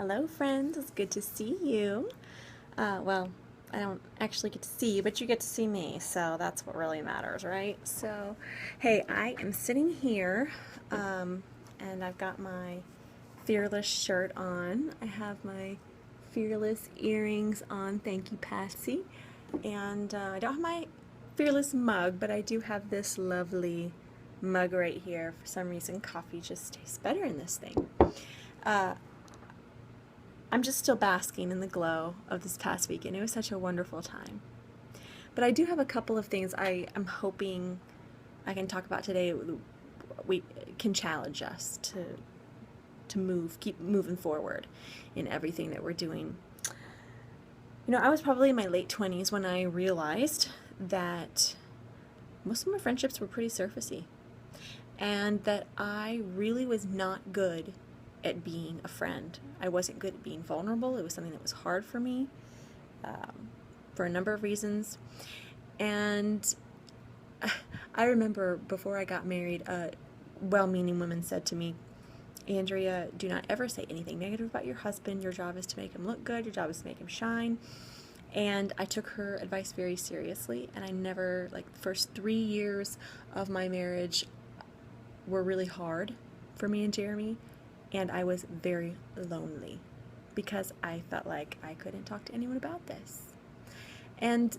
Hello, friends. It's good to see you. Well, I don't actually get to see you, but you get to see me, so that's what really matters, right? So, hey, I am sitting here, and I've got my Fearless shirt on. I have my Fearless earrings on. Thank you, Patsy. And I don't have my Fearless mug, but I do have this lovely mug right here. For some reason, coffee just tastes better in this thing. Uh, I'm just still basking in the glow of this past weekend. It was such a wonderful time. But I do have a couple of things I am hoping I can talk about today. We can challenge us to keep moving forward in everything that we're doing. You know, I was probably in my late 20s when I realized that most of my friendships were pretty surfacey, and that I really was not good at being a friend. I wasn't good at being vulnerable. It was something that was hard for me for a number of reasons. And I remember before I got married, a well-meaning woman said to me, Andrea, do not ever say anything negative about your husband. Your job is to make him look good. Your job is to make him shine. And I took her advice very seriously, and I never, the first 3 years of my marriage were really hard for me and Jeremy, and I was very lonely because I felt like I couldn't talk to anyone about this. And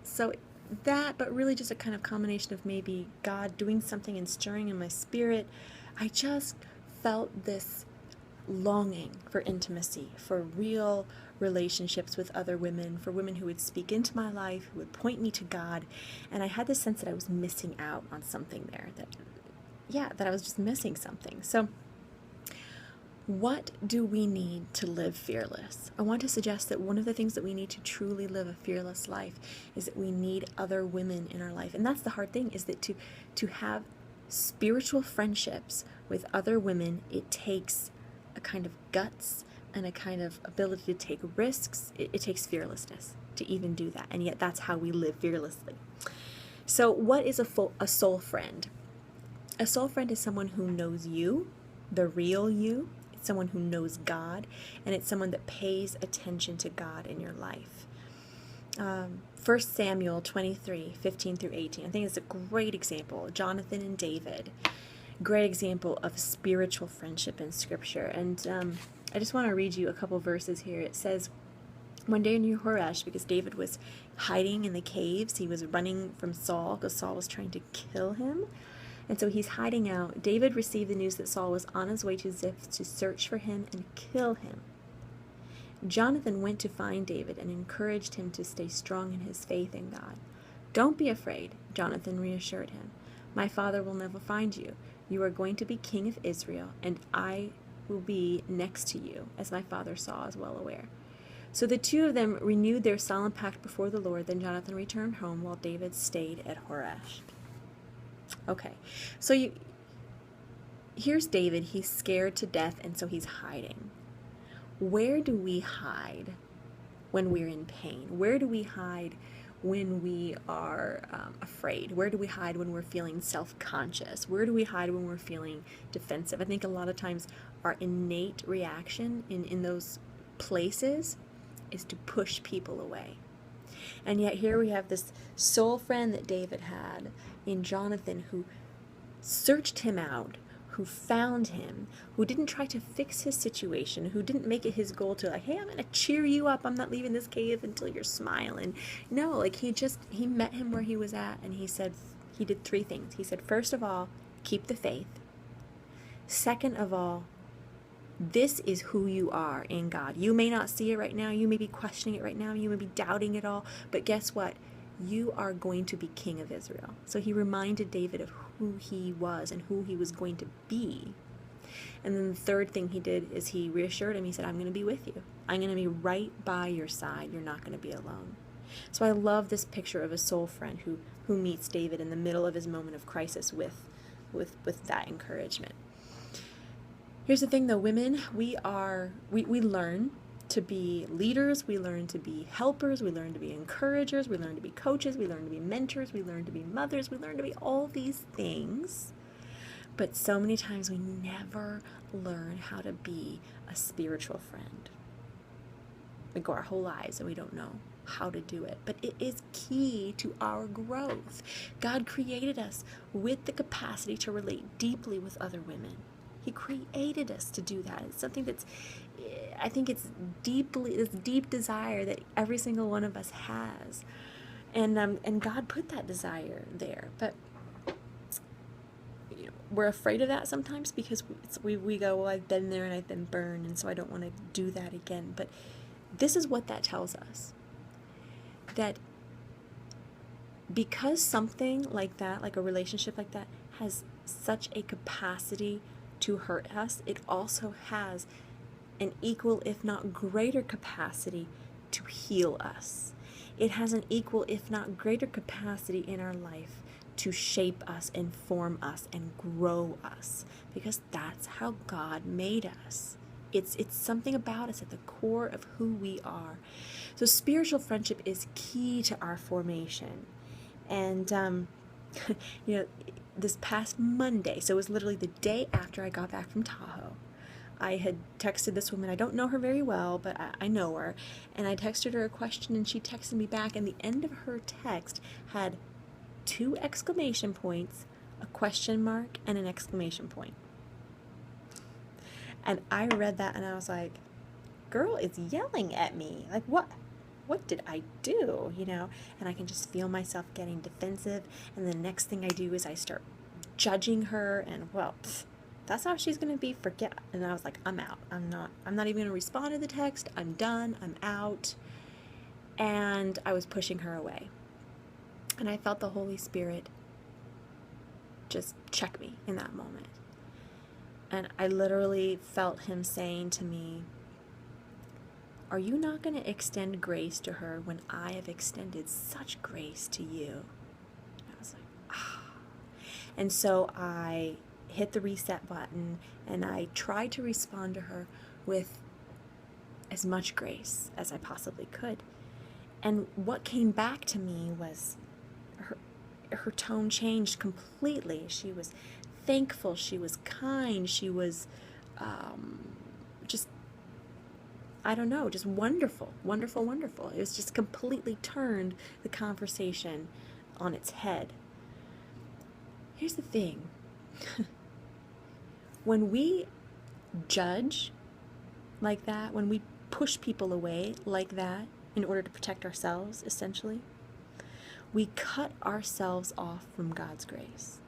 so that, but really just a kind of combination of maybe God doing something and stirring in my spirit, I just felt this longing for intimacy, for real relationships with other women, for women who would speak into my life, who would point me to God. And I had this sense that I was missing out on something there, that I was just missing something. So what do we need to live fearless? I want to suggest that one of the things that we need to truly live a fearless life is that we need other women in our life. And that's the hard thing, is that to have spiritual friendships with other women, it takes a kind of guts and a kind of ability to take risks. It takes fearlessness to even do that. And yet that's how we live fearlessly. So what is a soul friend? A soul friend is someone who knows you, the real you. It's someone who knows God, and it's someone that pays attention to God in your life. 1 Samuel 23, 15 through 18. I think it's a great example. Jonathan and David. Great example of spiritual friendship in Scripture. And I just want to read you a couple verses here. It says, one day near Horesh, because David was hiding in the caves, he was running from Saul because Saul was trying to kill him. And so he's hiding out. David received the news that Saul was on his way to Ziph to search for him and kill him. Jonathan went to find David and encouraged him to stay strong in his faith in God. Don't be afraid, Jonathan reassured him. My father will never find you. You are going to be king of Israel, and I will be next to you, as my father Saul is well aware. So the two of them renewed their solemn pact before the Lord. Then Jonathan returned home while David stayed at Horesh. Okay, so here's David. He's scared to death, and so he's hiding. Where do we hide when we're in pain? Where do we hide when we are afraid? Where do we hide when we're feeling self-conscious? Where do we hide when we're feeling defensive? I think a lot of times our innate reaction in those places is to push people away. And yet here we have this soul friend that David had in Jonathan, who searched him out, who found him, who didn't try to fix his situation, who didn't make it his goal to hey, I'm going to cheer you up. I'm not leaving this cave until you're smiling. No, he met him where he was at, and he did 3 things. He said, first of all, keep the faith. Second of all, this is who you are in God. You may not see it right now. You may be questioning it right now. You may be doubting it all. But guess what? You are going to be king of Israel. So he reminded David of who he was and who he was going to be. And then the third thing he did is he reassured him. He said, I'm going to be with you. I'm going to be right by your side. You're not going to be alone. So I love this picture of a soul friend who meets David in the middle of his moment of crisis with that encouragement. Here's the thing, though, women, we learn to be leaders, we learn to be helpers, we learn to be encouragers, we learn to be coaches, we learn to be mentors, we learn to be mothers, we learn to be all these things But so many times we never learn how to be a spiritual friend. We go our whole lives and we don't know how to do it. But it is key to our growth. God created us with the capacity to relate deeply with other women. He created us to do that. It's something that's, I think it's this deep desire that every single one of us has. And God put that desire there. But we're afraid of that sometimes because we go, well, I've been there and I've been burned, and so I don't want to do that again. But this is what that tells us. That because something like that, like a relationship like that, has such a capacity to hurt us, it also has an equal, if not greater, capacity to heal us. It has an equal, if not greater, capacity in our life to shape us and form us and grow us, because that's how God made us. It's something about us at the core of who we are. So spiritual friendship is key to our formation. And this past Monday, so it was literally the day after I got back from Tahoe, I had texted this woman. I don't know her very well, but I know her. And I texted her a question, and she texted me back. And the end of her text had 2 exclamation points, a question mark, and an exclamation point. And I read that, and I was like, girl is yelling at me. Like, what did I do? And I can just feel myself getting defensive. And the next thing I do is I start judging her, and that's how she's going to be. Forget. And I was like, I'm out. I'm not even going to respond to the text. I'm done. I'm out. And I was pushing her away. And I felt the Holy Spirit just check me in that moment. And I literally felt him saying to me, are you not going to extend grace to her when I have extended such grace to you? And I was like, ah. And so I hit the reset button, and I tried to respond to her with as much grace as I possibly could. And what came back to me was her tone changed completely. She was thankful. She was kind. She was just, I don't know, just wonderful, wonderful, wonderful. It was just completely turned the conversation on its head. Here's the thing. When we judge like that, when we push people away like that in order to protect ourselves, essentially, we cut ourselves off from God's grace.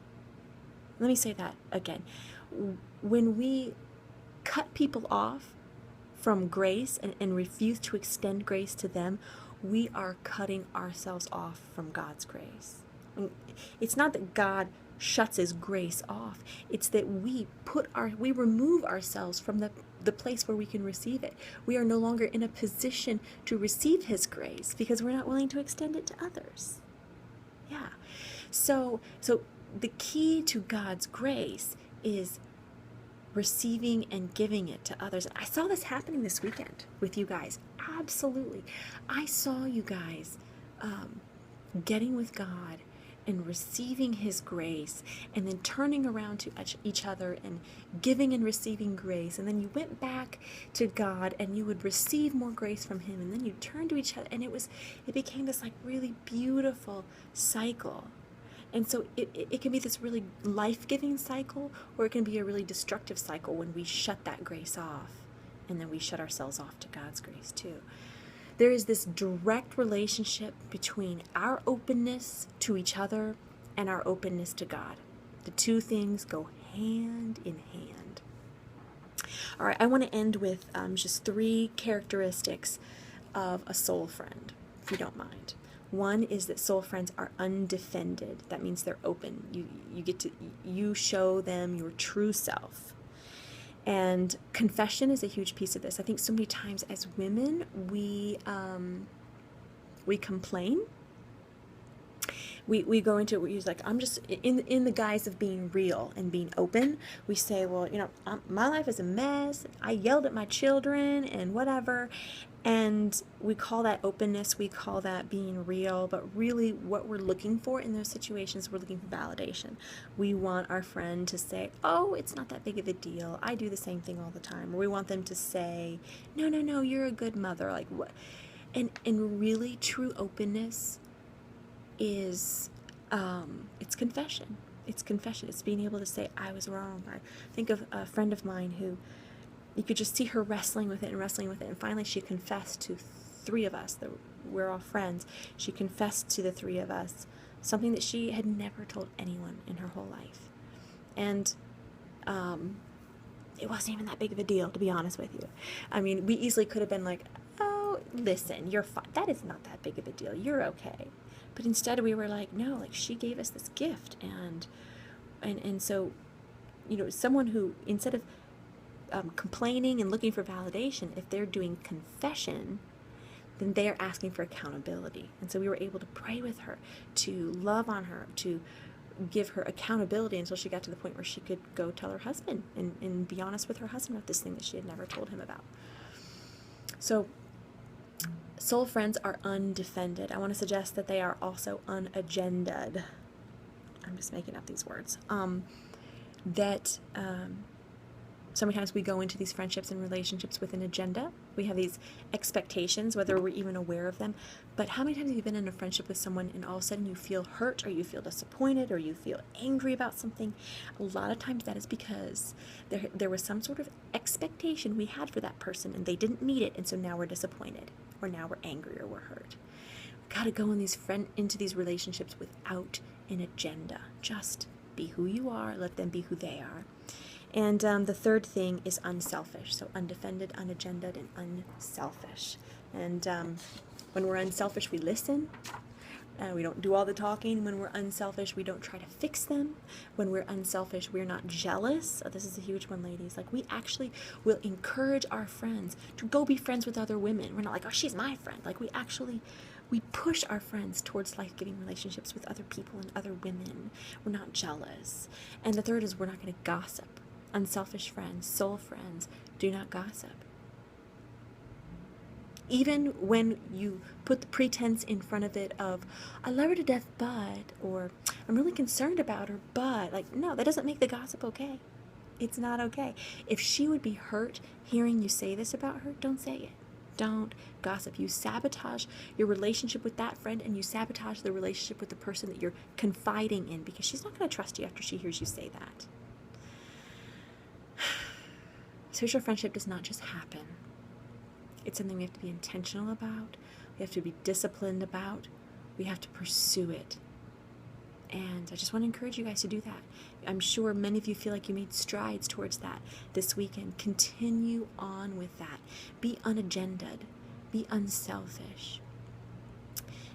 Let me say that again. When we cut people off from grace and refuse to extend grace to them, we are cutting ourselves off from God's grace. It's not that God shuts his grace off. It's that we remove ourselves from the place where we can receive it. We are no longer in a position to receive his grace because we're not willing to extend it to others. Yeah. So the key to God's grace is receiving and giving it to others. I saw this happening this weekend with you guys. Absolutely. I saw you guys getting with God and receiving his grace, and then turning around to each other and giving and receiving grace, and then you went back to God and you would receive more grace from him, and then you turned to each other, and it became this like really beautiful cycle. And so it can be this really life-giving cycle, or it can be a really destructive cycle when we shut that grace off, and then we shut ourselves off to God's grace too. There is this direct relationship between our openness to each other and our openness to God. The two things go hand in hand. All right, I want to end with just 3 characteristics of a soul friend, if you don't mind. One is that soul friends are undefended. That means they're open. You show them your true self. And confession is a huge piece of this. I think so many times as women, we complain. we go into it, we use like, I'm just in the guise of being real and being open. We say, well, my life is a mess. I yelled at my children and whatever. And we call that openness, we call that being real, but really what we're looking for in those situations, we're looking for validation. We want our friend to say, oh, it's not that big of a deal. I do the same thing all the time. Or we want them to say, no, you're a good mother. Like what? And really true openness is, it's confession. It's confession. It's being able to say, I was wrong. I think of a friend of mine who, you could just see her wrestling with it, and finally she confessed to three of us, that we're all friends. She confessed to the three of us something that she had never told anyone in her whole life. And it wasn't even that big of a deal, to be honest with you. I mean, we easily could have been like, oh, listen, you're fine. That is not that big of a deal. You're okay. But instead we were like, no, like she gave us this gift. And so, someone who, instead of complaining and looking for validation, if they're doing confession, then they're asking for accountability. And so we were able to pray with her, to love on her, to give her accountability until she got to the point where she could go tell her husband and be honest with her husband about this thing that she had never told him about. So soul friends are undefended. I want to suggest that they are also unagended. I'm just making up these words. Sometimes we go into these friendships and relationships with an agenda. We have these expectations, whether we're even aware of them. But how many times have you been in a friendship with someone and all of a sudden you feel hurt, or you feel disappointed, or you feel angry about something? A lot of times that is because there was some sort of expectation we had for that person and they didn't meet it, and so now we're disappointed, or now we're angry, or we're hurt. We've got to go into these relationships without an agenda. Just be who you are, let them be who they are. And the third thing is unselfish. So undefended, unagended, and unselfish. And when we're unselfish, we listen. We don't do all the talking. When we're unselfish, we don't try to fix them. When we're unselfish, we're not jealous. Oh, this is a huge one, ladies. Like, we actually will encourage our friends to go be friends with other women. We're not like, oh, she's my friend. Like, we push our friends towards life-giving relationships with other people and other women. We're not jealous. And the third is, we're not going to gossip. Unselfish friends, soul friends, do not gossip. Even when you put the pretense in front of it of, I love her to death, but, or I'm really concerned about her, but, like, no, that doesn't make the gossip okay. It's not okay. If she would be hurt hearing you say this about her, don't say it. Don't gossip. You sabotage your relationship with that friend, and you sabotage the relationship with the person that you're confiding in, because she's not going to trust you after she hears you say that. Social friendship does not just happen. It's something we have to be intentional about. We have to be disciplined about. We have to pursue it. And I just want to encourage you guys to do that. I'm sure many of you feel like you made strides towards that this weekend. Continue on with that. Be unagended. Be unselfish.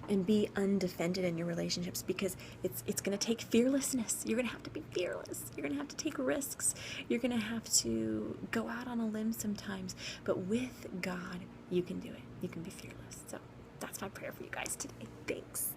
And be undefended in your relationships, because it's going to take fearlessness. You're going to have to be fearless. You're going to have to take risks. You're going to have to go out on a limb sometimes. But with God, you can do it. You can be fearless. So that's my prayer for you guys today. Thanks.